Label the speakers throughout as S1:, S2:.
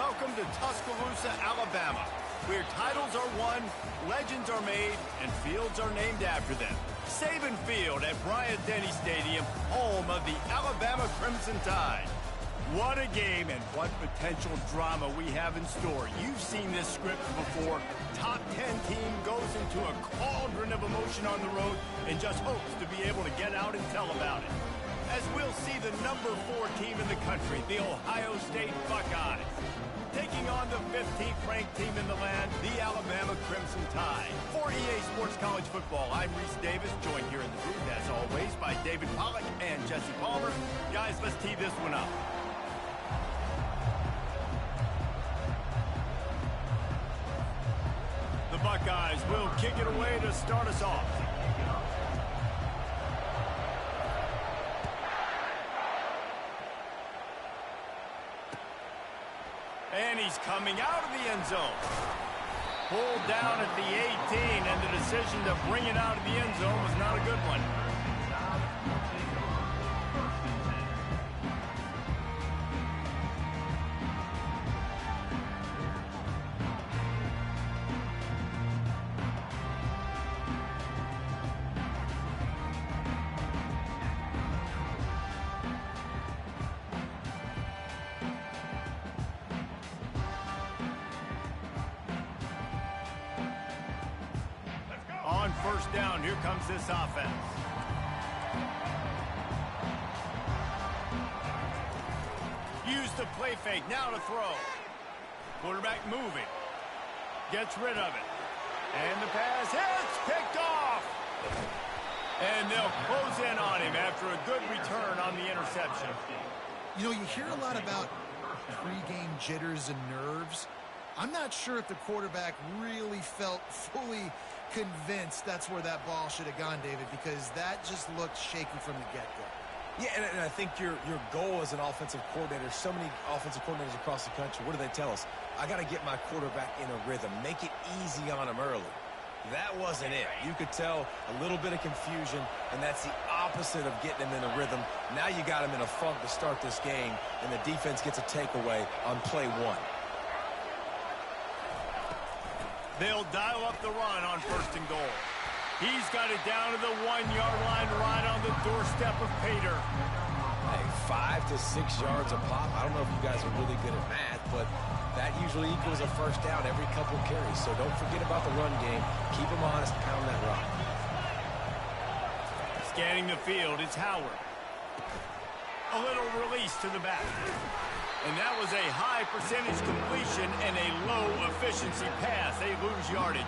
S1: Welcome to Tuscaloosa, Alabama, where titles are won, legends are made, and fields are named after them. Saban Field at Bryant-Denny Stadium, home of the Alabama Crimson Tide. What a game and what potential drama we have in store. You've seen this script before. Top 10 team goes into a cauldron of emotion on the road and just hopes to be able to get out and tell about it. As we'll see the number 4 team in the country, the Ohio State Buckeyes, taking on the 15th ranked team in the land, the Alabama Crimson Tide. For EA Sports College Football, I'm Reese Davis, joined here in the booth, as always, by David Pollack and Jesse Palmer. Guys, let's tee this one up. The Buckeyes will kick it away to start us off. And he's coming out of the end zone. Pulled down at the 18, and the decision to bring it out of the end zone was not a good one. On first down, here comes this offense. Use the play fake, now to throw. Quarterback moving. Gets rid of it. And the pass hits, picked off. And they'll close in on him after a good return on the interception.
S2: You know, you hear a lot about pre-game jitters and nerves. I'm not sure if the quarterback really felt fully convinced that's where that ball should have gone, David, because that just looked shaky from the get-go.
S3: Yeah, and I think your goal as an offensive coordinator, so many offensive coordinators across the country, what do they tell us? I got to get my quarterback in a rhythm, make it easy on him early. That wasn't it. You could tell a little bit of confusion, and that's the opposite of getting him in a rhythm. Now you got him in a funk to start this game, and the defense gets a takeaway on play 1.
S1: They'll dial up the run on first and goal. He's got it down to the 1-yard line right on the doorstep of Pater.
S3: Hey, 5 to 6 yards a pop. I don't know if you guys are really good at math, but that usually equals a first down every couple of carries. So don't forget about the run game. Keep them honest, pound that rock.
S1: Scanning the field, it's Howard. A little release to the back. And that was a high percentage completion and a low efficiency pass. They lose yardage.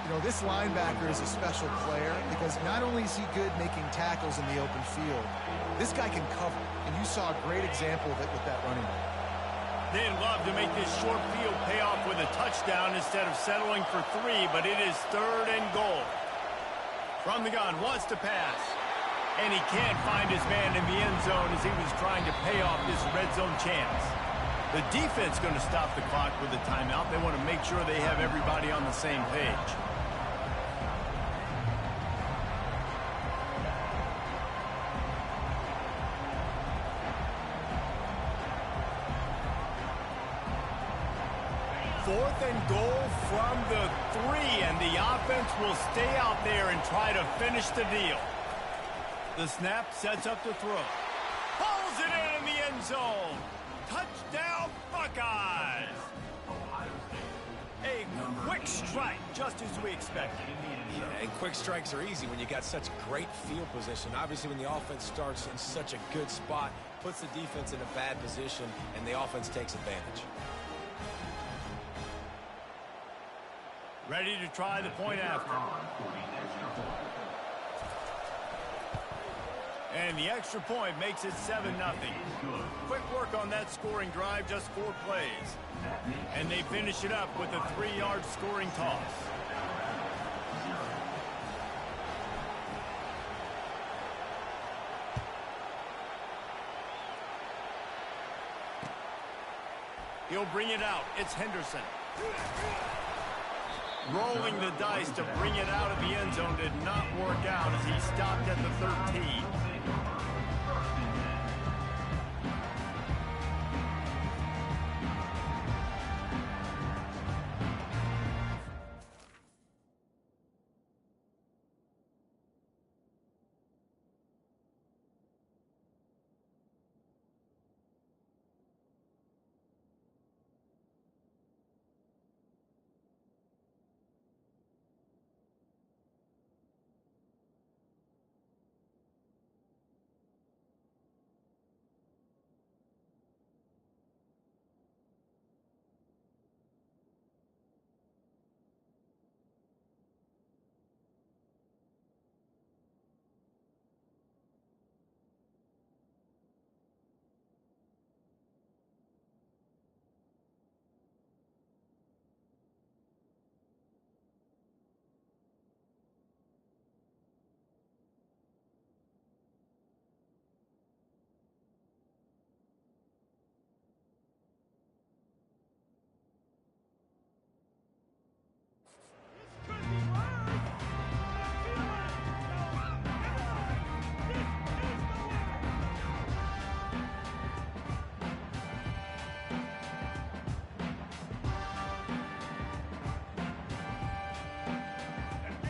S2: You know, this linebacker is a special player because not only is he good making tackles in the open field, this guy can cover. And you saw a great example of it with that running back.
S1: They'd love to make this short field pay off with a touchdown instead of settling for 3, but it is 3rd and goal. From the gun, wants to pass. And he can't find his man in the end zone as he was trying to pay off this red zone chance. The defense going to stop the clock with a timeout. They want to make sure they have everybody on the same page. Fourth and goal from the 3, and the offense will stay out there and try to finish the deal. The snap sets up the throw. Pulls it in the end zone. Touchdown, Buckeyes. A quick strike, just as we expected.
S3: Yeah, and quick strikes are easy when you got such great field position. Obviously, when the offense starts in such a good spot, puts the defense in a bad position, and the offense takes advantage.
S1: Ready to try the point after. And the extra point makes it 7-0. Quick work on that scoring drive, just 4 plays. And they finish it up with a 3-yard scoring toss. He'll bring it out. It's Henderson. Rolling the dice to bring it out of the end zone did not work out as he stopped at the 13.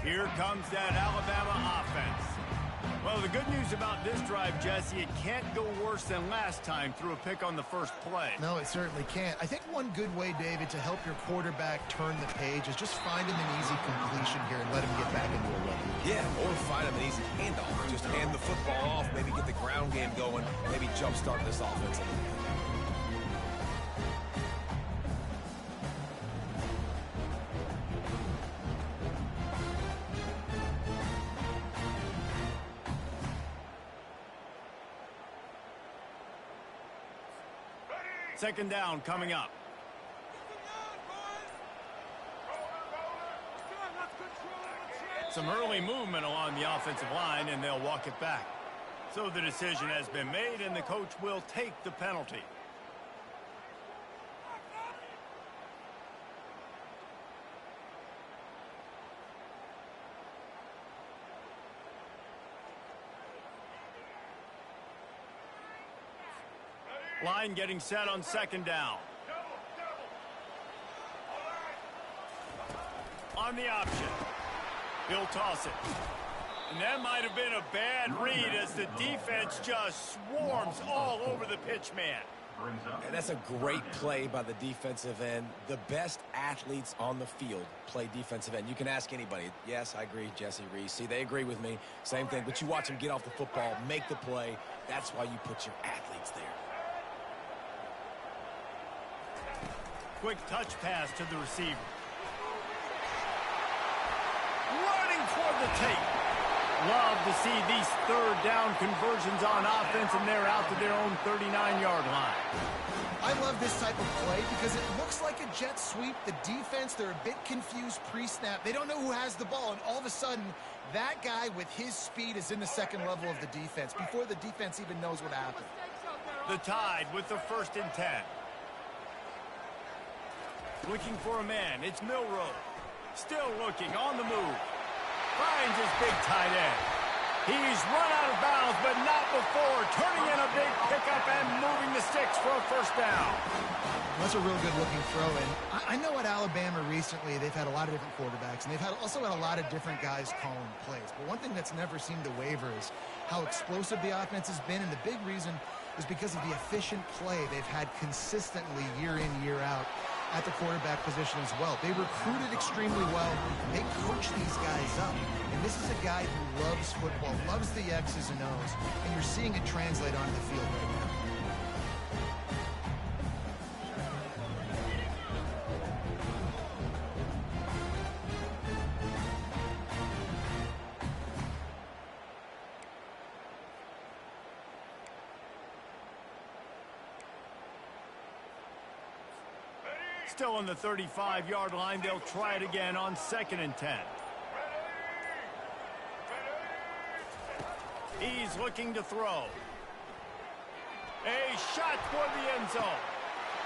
S1: Here comes that Alabama offense. Well, the good news about this drive, Jesse, it can't go worse than last time through a pick on the first play.
S2: No, it certainly can't. I think one good way, David, to help your quarterback turn the page is just find him an easy completion here and let him get back into a run.
S3: Yeah, or find him an easy handoff. Just hand the football off, maybe get the ground game going, maybe jumpstart this offense a little bit.
S1: Second down coming up. Some early movement along the offensive line, and they'll walk it back. So the decision has been made, and the coach will take the penalty. Line getting set on second down. On the option. He'll toss it. And that might have been a bad read as the defense just swarms all over the pitch man.
S3: And that's a great play by the defensive end. The best athletes on the field play defensive end. You can ask anybody. Yes, I agree, Jesse Reese. See, they agree with me. Same thing. But you watch them get off the football, make the play. That's why you put your athletes there.
S1: Quick touch pass to the receiver. Running toward the tape. Love to see these third down conversions on offense, and they're out to their own 39-yard line.
S2: I love this type of play because it looks like a jet sweep. The defense, they're a bit confused pre-snap. They don't know who has the ball, and all of a sudden, that guy with his speed is in the second level of the defense before the defense even knows what happened.
S1: The Tide with the 1st and 10. Looking for a man. It's Milroe. Still looking on the move. Finds his big tight end. He's run out of bounds, but not before turning in a big pickup and moving the sticks for a first down.
S2: That's a real good-looking throw. And I know at Alabama recently they've had a lot of different quarterbacks, and they've also had a lot of different guys calling plays. But one thing that's never seemed to waver is how explosive the offense has been, and the big reason is because of the efficient play they've had consistently year in, year out at the quarterback position as well. They recruited extremely well. They coach these guys up. And this is a guy who loves football, loves the X's and O's, and you're seeing it translate onto the field right now.
S1: Still on the 35-yard line. They'll try it again on 2nd and 10. He's looking to throw. A shot toward the end zone.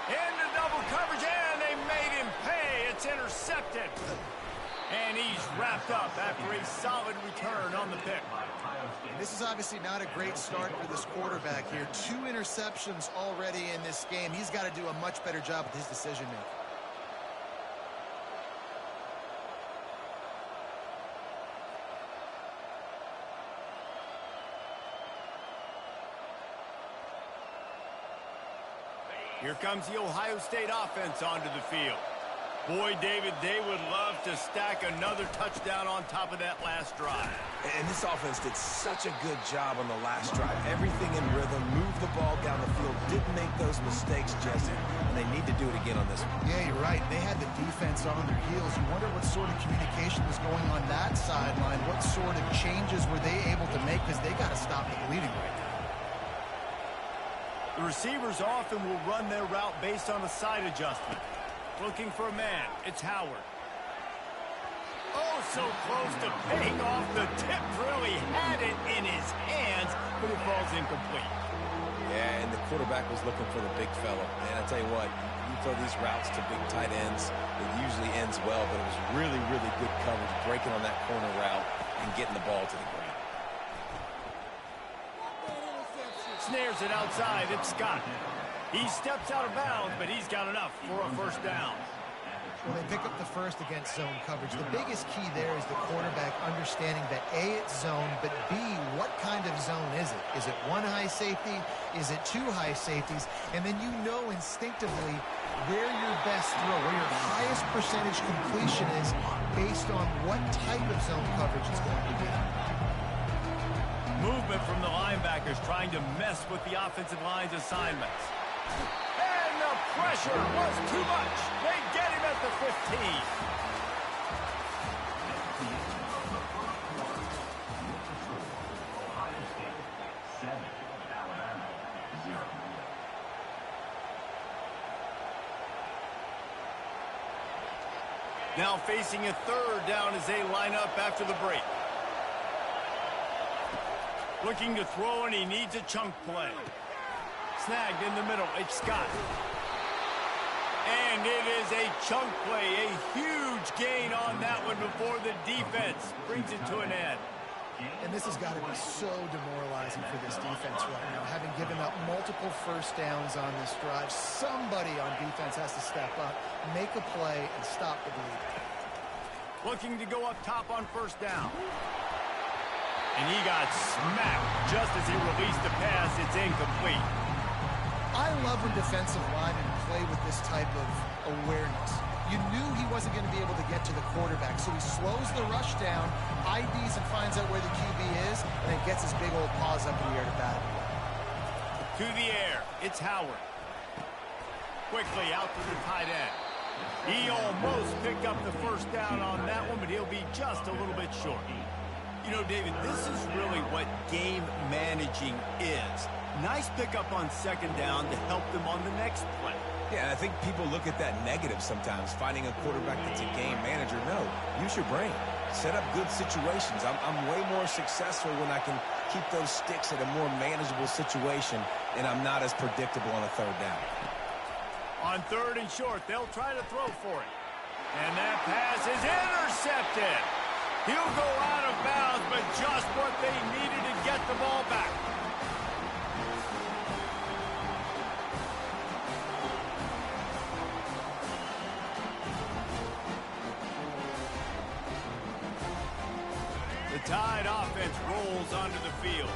S1: Into double coverage, and they made him pay. It's intercepted. And he's wrapped up after a solid return on the pick.
S2: This is obviously not a great start for this quarterback here. 2 interceptions already in this game. He's got to do a much better job with his decision-making.
S1: Here comes the Ohio State offense onto the field. Boy, David, they would love to stack another touchdown on top of that last drive.
S3: And this offense did such a good job on the last drive. Everything in rhythm, moved the ball down the field, didn't make those mistakes, Jesse. And they need to do it again on this one.
S2: Yeah, you're right. They had the defense on their heels. You wonder what sort of communication was going on that sideline. What sort of changes were they able to make? Because they got to stop the bleeding right now.
S1: The receivers often will run their route based on a side adjustment. Looking for a man. It's Howard. Oh, so close to paying off. The tip really had it in his hands, but it falls incomplete.
S3: Yeah, and the quarterback was looking for the big fella. And I tell you what, you throw these routes to big tight ends, it usually ends well, but it was really, really good coverage, breaking on that corner route and getting the ball to the ground.
S1: Snares it outside. It's Scott. He steps out of bounds, but he's got enough for a first down.
S2: Well, they pick up the first against zone coverage. The biggest key there is the quarterback understanding that A, it's zone, but B, what kind of zone is it? Is it one high safety? Is it two high safeties? And then you know instinctively where your best throw, where your highest percentage completion is based on what type of zone coverage it's going to be.
S1: Movement from the linebackers trying to mess with the offensive line's assignments. And the pressure was too much. They get him at the 15. Now facing a third down as they line up after the break. Looking to throw, and he needs a chunk play. Snagged in the middle. It's Scott. And it is a chunk play. A huge gain on that one before the defense brings it to an end.
S2: And this has got to be so demoralizing for this defense right now. Having given up multiple first downs on this drive, somebody on defense has to step up, make a play, and stop the bleeding.
S1: Looking to go up top on first down. And he got smacked just as he released the pass. It's incomplete.
S2: I love when defensive linemen play with this type of awareness. You knew he wasn't going to be able to get to the quarterback, so he slows the rush down, IDs and finds out where the QB is, and then gets his big old paws up in the air to bat it away.
S1: To the air, it's Howard. Quickly out to the tight end. He almost picked up the first down on that one, but he'll be just a little bit short. You know, David, this is really what game managing is. Nice pickup on second down to help them on the next play.
S3: Yeah, I think people look at that negative sometimes, finding a quarterback that's a game manager. No, use your brain. Set up good situations. I'm way more successful when I can keep those sticks at a more manageable situation, and I'm not as predictable on a third down.
S1: On third and short, they'll try to throw for it. And that pass is intercepted. He'll go out of bounds, but just what they needed to get the ball back. The Tide offense rolls onto the field.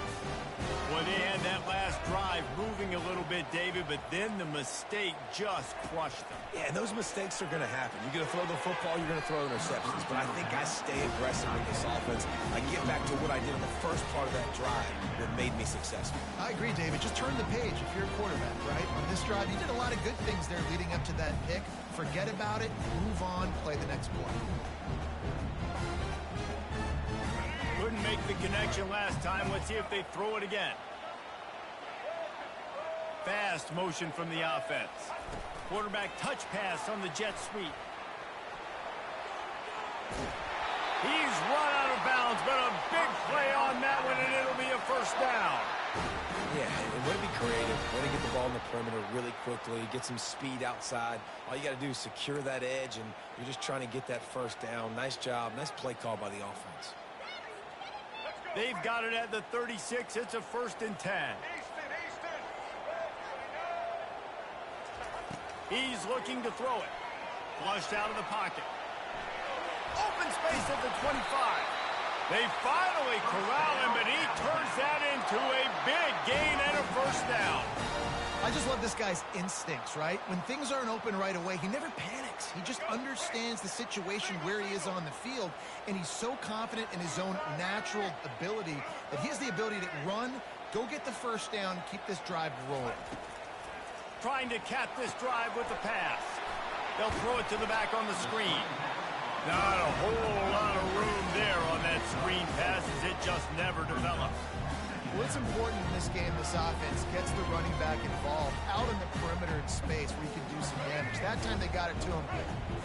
S1: Well, they had that last drive moving a little bit, David, but then the mistake just crushed them.
S3: Yeah, and those mistakes are going to happen. You're going to throw the football, you're going to throw interceptions. But I think I stay aggressive with this offense. I get back to what I did in the first part of that drive that made me successful.
S2: I agree, David. Just turn the page if you're a quarterback, right? On this drive, you did a lot of good things there leading up to that pick. Forget about it, move on, play the next play.
S1: Couldn't make the connection last time. Let's see if they throw it again. Fast motion from the offense. Quarterback touch pass on the jet sweep. He's run out of bounds, but a big play on that one, and it'll be a first down.
S3: Yeah, and way to be creative. Way to get the ball in the perimeter really quickly, get some speed outside. All you got to do is secure that edge, and you're just trying to get that first down. Nice job. Nice play call by the offense.
S1: They've got it at the 36. It's a 1st and 10. He's looking to throw it. Flushed out of the pocket. Open space at the 25. They finally corral him, but he turns that into a big gain and a first down.
S2: I just love this guy's instincts, right? When things aren't open right away, he never panics. He just understands the situation where he is on the field, and he's so confident in his own natural ability that he has the ability to run, go get the first down, keep this drive rolling.
S1: Trying to cap this drive with the pass. They'll throw it to the back on the screen. Not a whole lot of room there on that screen pass as it just never developed.
S2: Well, it's important in this game, this offense gets the running back involved out in the perimeter in space where he can do some damage. That time they got it to him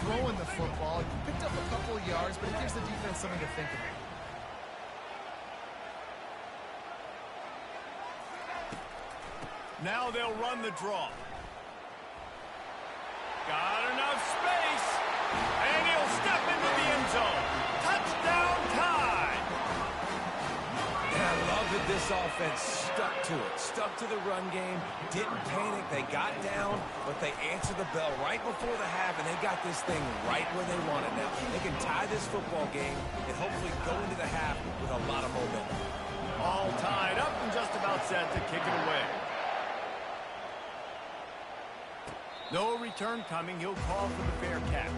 S2: throwing the football. He picked up a couple of yards, but it gives the defense something to think about.
S1: Now they'll run the draw. Got enough space. And he'll step into the end zone. Touchdown Tide.
S3: And I love that this offense stuck to it, stuck to the run game, didn't panic. They got down, but they answered the bell right before the half, and they got this thing right where they want it now. They can tie this football game and hopefully go into the half with a lot of momentum.
S1: All tied up and just about set to kick it away. No return coming. He'll call for the fair catch.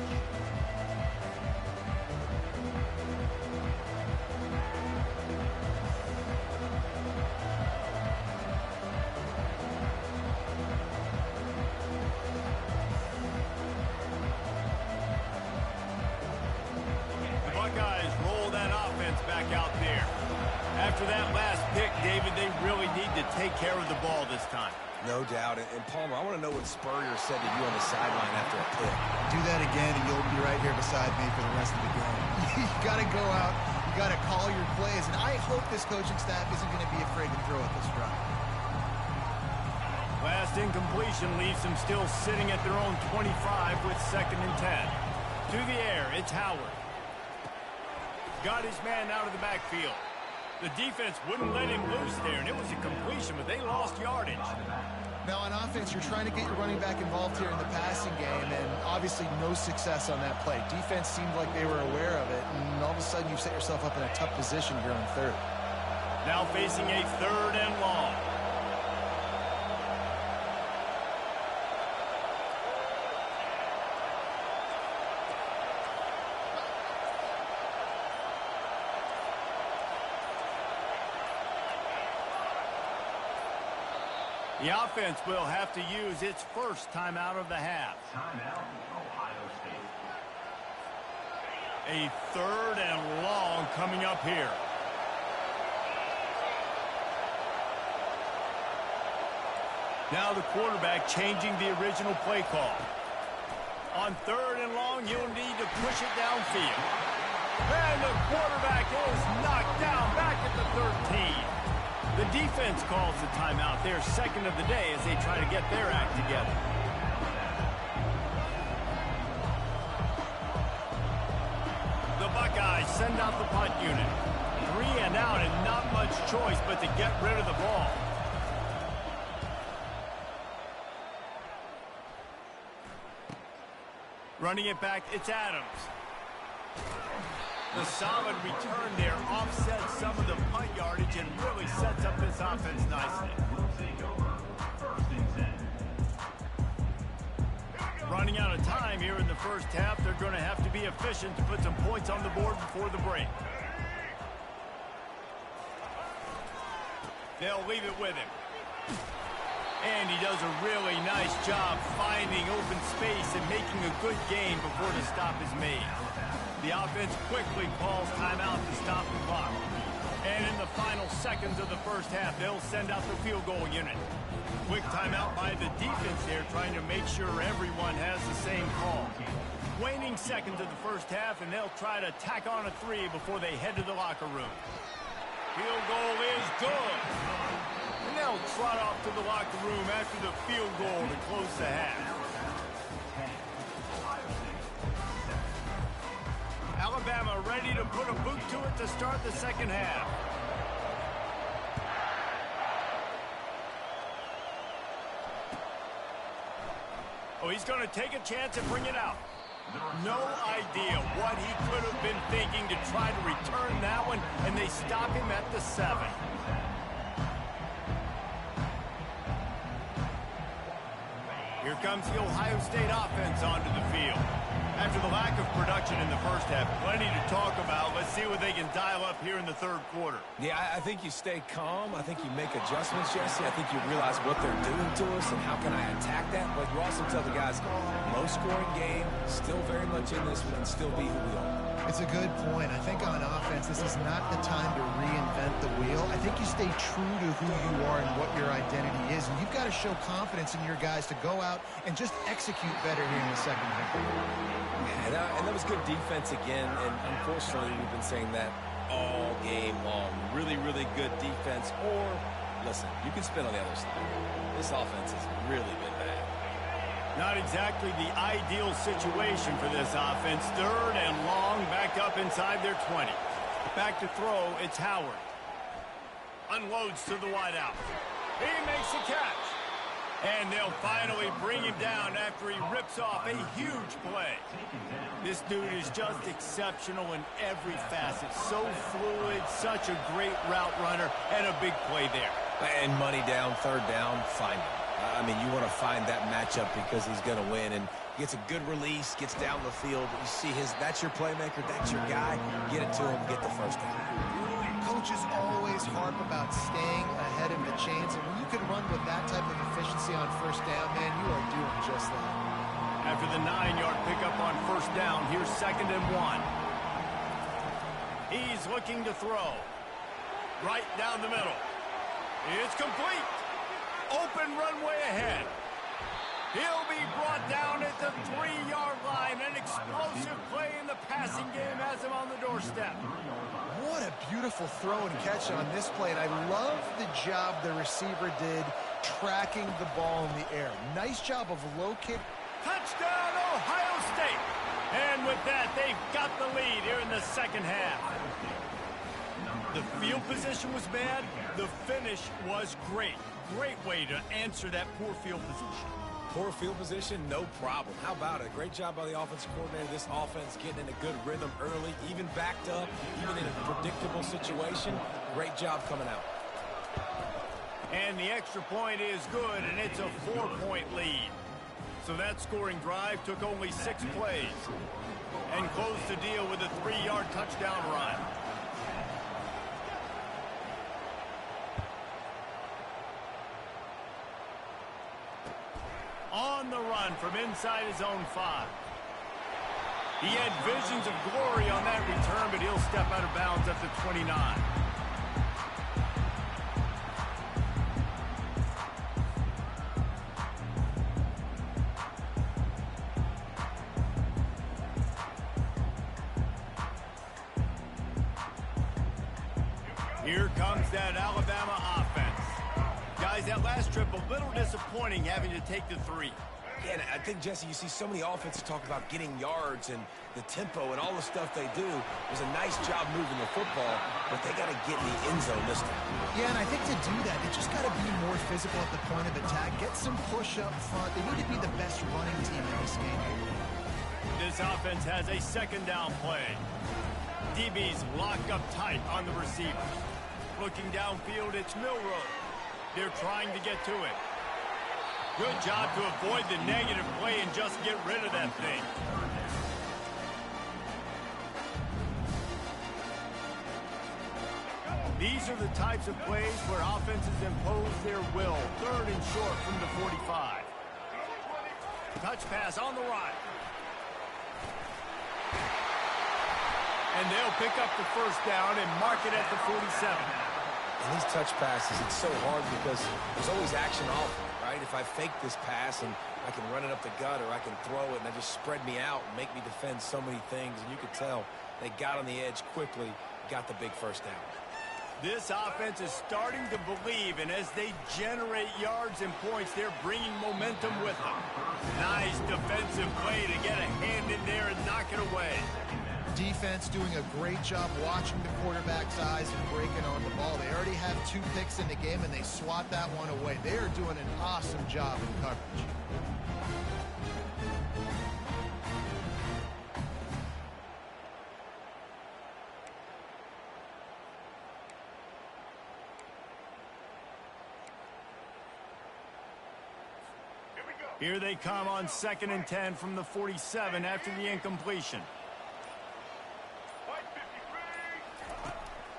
S1: The Buckeyes roll that offense back out there. After that last pick, David, they really need to take care of the ball this time.
S3: No doubt. And Palmer, I want to know what Spurrier said to you on the sideline after a pick.
S2: Do that again, and you'll be right here beside me for the rest of the game. You got to go out. You got to call your plays. And I hope this coaching staff isn't going to be afraid to throw at this drive.
S1: Last incompletion leaves them still sitting at their own 25 with 2nd and 10. To the air, it's Howard. Got his man out of the backfield. The defense wouldn't let him loose there, and it was a completion, but they lost yardage.
S2: Now, on offense, you're trying to get your running back involved here in the passing game, and obviously no success on that play. Defense seemed like they were aware of it, and all of a sudden you set yourself up in a tough position here on 3rd.
S1: Now facing a 3rd and long. The offense will have to use its first timeout of the half.
S4: Timeout, Ohio State.
S1: A 3rd and long coming up here. Now the quarterback changing the original play call. On 3rd and long, you'll need to push it downfield. And the quarterback is knocked down back at the 13. The defense calls the timeout. They're 2nd of the day as they try to get their act together. The Buckeyes send out the punt unit. 3 and out and not much choice but to get rid of the ball. Running it back, it's Adams. The solid return there offsets some of the punt yardage and really sets up this offense nicely. Running out of time here in the first half, they're going to have to be efficient to put some points on the board before the break. They'll leave it with him. And he does a really nice job finding open space and making a good gain before the stop is made. The offense quickly calls timeout to stop the clock. And in the final seconds of the first half, they'll send out the field goal unit. Quick timeout by the defense there, trying to make sure everyone has the same call. Waning seconds of the first half, and they'll try to tack on a 3 before they head to the locker room. Field goal is good. And they'll trot off to the locker room after the field goal to close the half. Alabama ready to put a boot to it to start the second half. Oh, he's going to take a chance and bring it out. No idea what he could have been thinking to try to return that one, and they stop him at the 7. Here comes the Ohio State offense onto the field. After the lack of production in the first half, plenty to talk about. Let's see what they can dial up here in the 3rd quarter.
S3: Yeah, I think you stay calm. I think you make adjustments, Jesse. I think you realize what they're doing to us and how can I attack that. But you also tell the guys, low-scoring game, still very much in this one, still be who we are.
S2: It's a good point. I think on offense, this is not the time to reinvent the wheel. I think you stay true to who you are and what your identity is. And you've got to show confidence in your guys to go out and just execute better here in the second half.
S3: Yeah, and that was good defense again. And unfortunately, we've been saying that all game long. Really, really good defense. Or, listen, you can spin on the other side. This offense has really been bad.
S1: Not exactly the ideal situation for this offense. 3rd and long, back up inside their 20. Back to throw, it's Howard. Unloads to the wideout. He makes a catch. And they'll finally bring him down after he rips off a huge play. This dude is just exceptional in every facet. So fluid, such a great route runner, and a big play there.
S3: And money down, third down, find him. I mean, you want to find that matchup because he's going to win. And gets a good release, gets down the field. You see that's your playmaker, that's your guy. Get it to him, get the first down.
S2: Coaches always harp about staying ahead of the chains, and when you can run with that type of efficiency on first down, man, you are doing just that.
S1: After the 9-yard pickup on first down, here's 2nd and 1. He's looking to throw. Right down the middle. It's complete. Open runway ahead. He'll be brought down at the 3-yard line. An explosive play in the passing game has him on the doorstep.
S2: What a beautiful throw and catch on this play, and I love the job the receiver did tracking the ball in the air. Nice job of locating.
S1: Touchdown, Ohio State. And with that, they've got the lead here in the second half. The field position was bad. The finish was great. Great way to answer that poor field position.
S3: Poor field position, no problem. How about it? Great job by the offensive coordinator. This offense getting in a good rhythm early, even backed up, even in a predictable situation. Great job coming out.
S1: And the extra point is good, and it's a 4-point lead. So that scoring drive took only 6 plays and closed the deal with a 3-yard touchdown run. On the run from inside his own 5. He had visions of glory on that return, but he'll step out of bounds at the 29. Here comes that Alabama offense. Guys, that last trip, a little disappointing having to take the 3.
S3: Yeah, and I think, Jesse, you see so many offenses talk about getting yards and the tempo and all the stuff they do. It was a nice job moving the football, but they got to get in the end zone this time.
S2: Yeah, and I think to do that, they just got to be more physical at the point of attack, get some push up front. They need to be the best running team in this game.
S1: This offense has a 2nd down play. DBs lock up tight on the receivers. Looking downfield, it's Milroe. They're trying to get to it. Good job to avoid the negative play and just get rid of that thing. These are the types of plays where offenses impose their will. 3rd and short from the 45. Touch pass on the right. And they'll pick up the first down and mark it at the 47.
S3: And these touch passes, it's so hard because there's always action off, right? If I fake this pass and I can run it up the gut or I can throw it and I just spread me out and make me defend so many things. And you could tell they got on the edge quickly, got the big first down.
S1: This offense is starting to believe, and as they generate yards and points, they're bringing momentum with them. Nice defensive play to get a hand in there and knock it away.
S2: Defense doing a great job watching the quarterback's eyes and breaking on the ball. They already have 2 picks in the game, and they swat that one away. They are doing an awesome job in coverage.
S1: Here they come on 2nd and 10 from the 47 after the incompletion.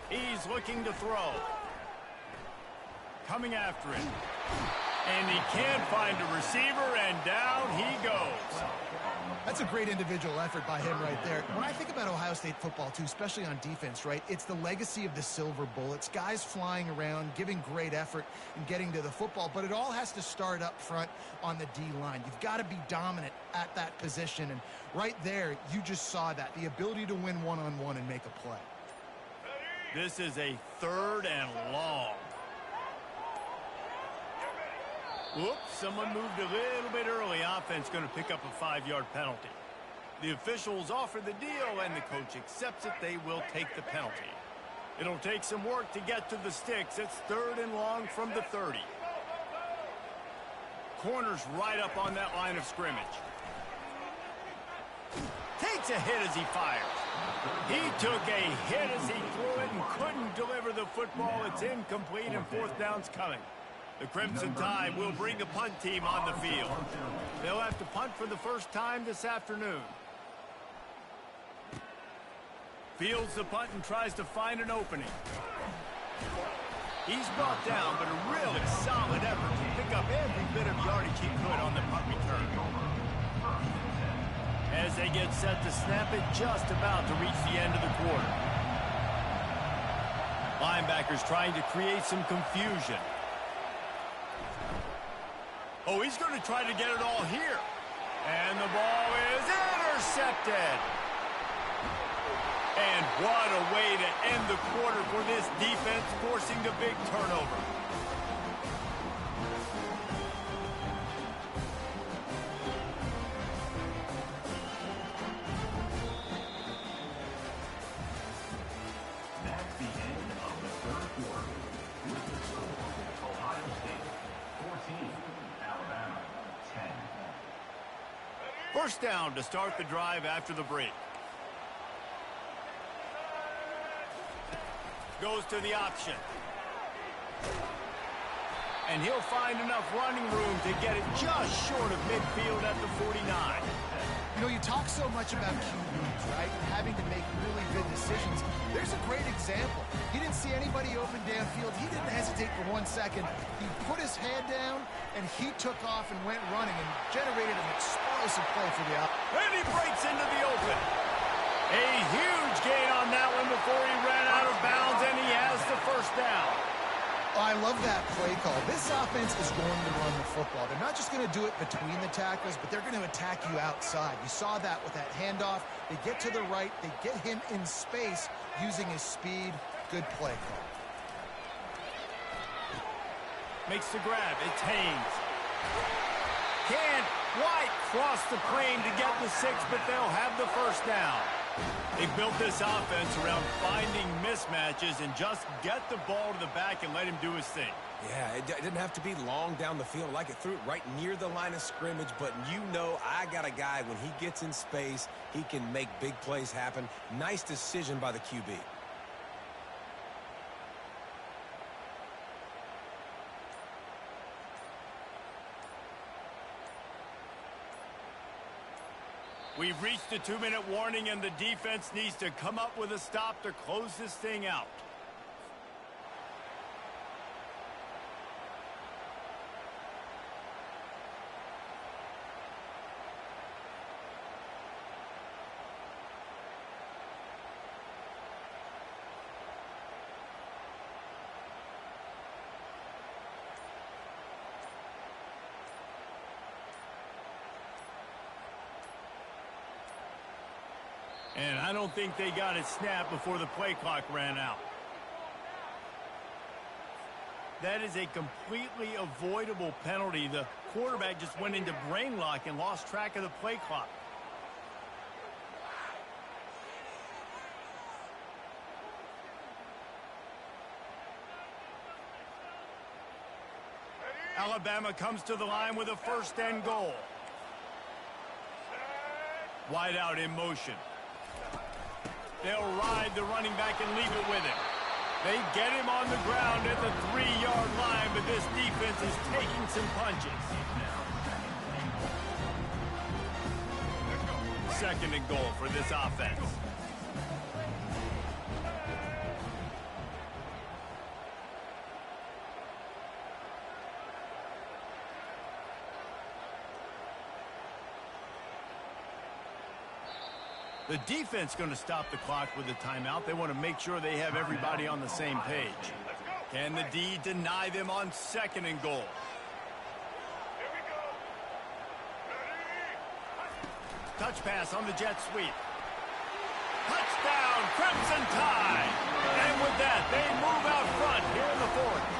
S1: He's looking to throw. Coming after it. And he can't find a receiver, and down he goes.
S2: That's a great individual effort by him right there. When I think about Ohio State football, too, especially on defense, right, it's the legacy of the silver bullets, guys flying around, giving great effort and getting to the football, but it all has to start up front on the D-line. You've got to be dominant at that position, and right there, you just saw that, the ability to win one-on-one and make a play.
S1: This is a 3rd and long. Whoops, someone moved a little bit early. Offense going to pick up a 5-yard penalty. The officials offer the deal, and the coach accepts it. They will take the penalty. It'll take some work to get to the sticks. It's 3rd and long from the 30. Corner's right up on that line of scrimmage. Takes a hit as he fires. He took a hit as he threw it and couldn't deliver the football. It's incomplete and 4th down's coming. The Crimson Tide will bring the punt team on the field. They'll have to punt for the first time this afternoon. Fields the punt and tries to find an opening. He's brought down, but a really solid effort to pick up every bit of yardage he could on the punt return. As they get set to snap it, just about to reach the end of the quarter. Linebackers trying to create some confusion. Oh, he's going to try to get it all here. And the ball is intercepted. And what a way to end the quarter for this defense, forcing the big turnover.
S4: That's the end of the 3rd quarter. With the score, Ohio State 14, Alabama 10.
S1: First down to start the drive after the break. Goes to the option. And he'll find enough running room to get it just short of midfield at the 49.
S2: You know, you talk so much about QBs, right? Having to make really good decisions. There's a great example. He didn't see anybody open downfield. He didn't hesitate for 1 second. He put his head down, and he took off and went running and generated an explosive play for the offense.
S1: And he breaks into the open. A huge gain on that one before he ran out of bounds, and he has the first down.
S2: I love that play call. This offense is going to run the football. They're not just going to do it between the tackles, but they're going to attack you outside. You saw that with that handoff. They get to the right. They get him in space using his speed. Good play call.
S1: Makes the grab. It's Haynes. Can't quite cross the plane to get the 6, but they'll have the first down. They built this offense around finding mismatches and just get the ball to the back and let him do his thing.
S3: Yeah, it didn't have to be long down the field. Like it threw it right near the line of scrimmage, but you know I got a guy, when he gets in space, he can make big plays happen. Nice decision by the QB.
S1: We've reached the 2-minute warning, and the defense needs to come up with a stop to close this thing out. And I don't think they got it snapped before the play clock ran out. That is a completely avoidable penalty. The quarterback just went into brain lock and lost track of the play clock. Alabama comes to the line with a 1st and goal. Wide out in motion. They'll ride the running back and leave it with him. They get him on the ground at the 3-yard line, but this defense is taking some punches. 2nd and goal for this offense. The defense going to stop the clock with a timeout. They want to make sure they have everybody on the same page. Can the D deny them on 2nd and goal? Touch pass on the jet sweep. Touchdown, Crimson Tide! And with that, they move out front here in the 4th.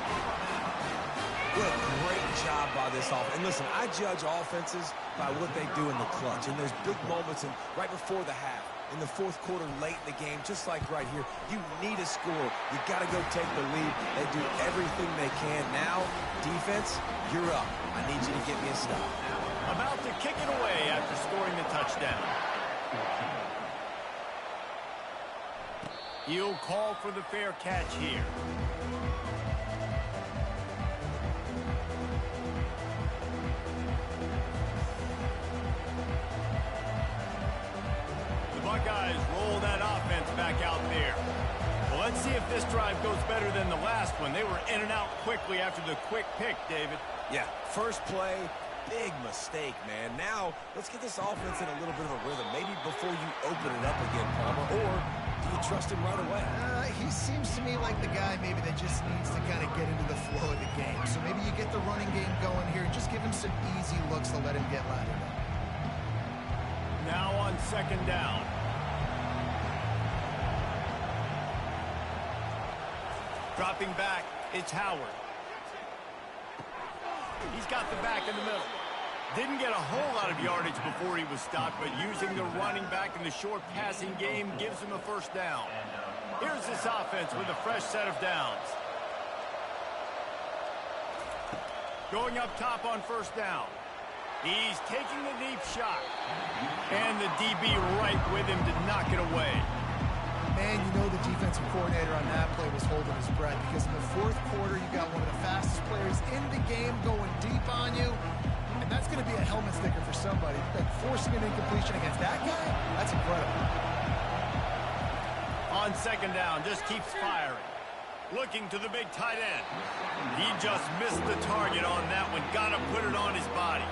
S3: What a great job by this offense. And listen, I judge offenses by what they do in the clutch, in those big moments and right before the half. in the fourth quarter late in the game, just like right here. You need a score. You got to go take the lead. They do everything they can. Now, defense, you're up. I need you to get me a stop.
S1: About to kick it away after scoring the touchdown. He'll call for the fair catch here. The Buckeyes roll that offense back out there. Well, let's see if this drive goes better than the last one. They were in and out quickly after the quick pick, David.
S3: Yeah, first play, big mistake, man. Now, let's get this offense in a little bit of a rhythm. Maybe before you open it up again, Palmer, or do you trust him right away?
S2: He seems to me like the guy maybe that just needs to kind of get into the flow of the game. So maybe you get the running game going here and just give him some easy looks to let him get lathered up.
S1: Now on second down. Dropping back, it's Howard. He's got the back in the middle. Didn't get a whole lot of yardage before he was stopped, but using the running back in the short passing game gives him a first down. Here's this offense with a fresh set of downs. Going up top on first down. He's taking the deep shot. And the DB right with him to knock it away.
S2: Man, you know the defensive coordinator on that play was holding his breath because in the fourth quarter, you got one of the fastest players in the game going deep on you. And that's going to be a helmet sticker for somebody. Like forcing an incompletion against that guy, that's incredible.
S1: On second down, just keeps firing. Looking to the big tight end. He just missed the target on that one. Got to put it on his body.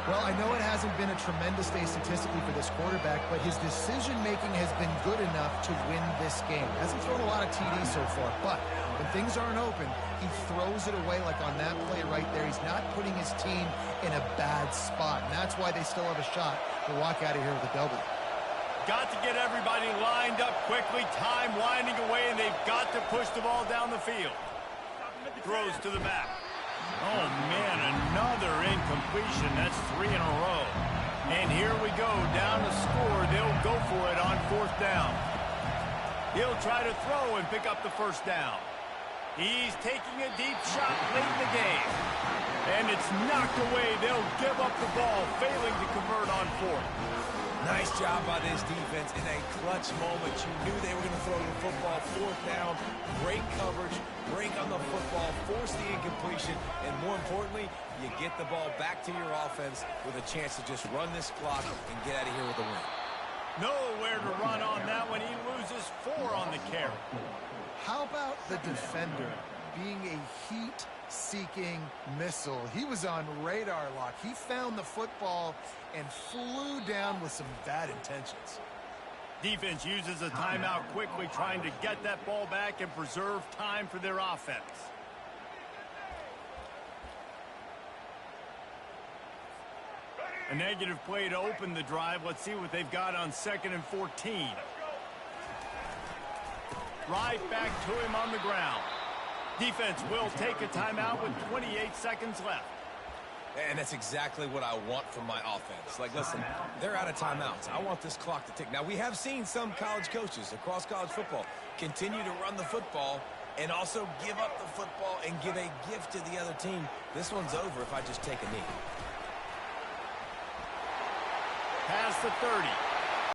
S2: Well, I know it hasn't been a tremendous day statistically for this quarterback, but his decision-making has been good enough to win this game. Hasn't thrown a lot of TDs so far, but when things aren't open, he throws it away like on that play right there. He's not putting his team in a bad spot, and that's why they still have a shot to walk out of here with a W.
S1: Got to get everybody lined up quickly. Time winding away, and they've got to push the ball down the field. Throws to the back. Oh, man, another incompletion. That's 3 in a row. And here we go, down to score. They'll go for it on fourth down. He'll try to throw and pick up the first down. He's taking a deep shot late in the game. And it's knocked away. They'll give up the ball, failing to convert on fourth.
S3: Nice job by this defense in a clutch moment. You knew they were going to throw the football. Fourth down, great coverage, break on the football, force the incompletion, and more importantly, you get the ball back to your offense with a chance to just run this clock and get out of here with a win.
S1: Nowhere to run on that one. He loses 4 on the carry.
S2: How about the defender being a heat-seeking missile? He was on radar lock. He found the football and flew down with some bad intentions.
S1: Defense uses a timeout quickly, trying to get that ball back and preserve time for their offense. A negative play to open the drive. Let's see what they've got on 2nd and 14. Right back to him on the ground. Defense will take a timeout with 28 seconds left.
S3: And that's exactly what I want from my offense. Like, listen, they're out of timeouts. I want this clock to tick. Now, we have seen some college coaches across college football continue to run the football and also give up the football and give a gift to the other team. This one's over if I just take a knee.
S1: Past the 30.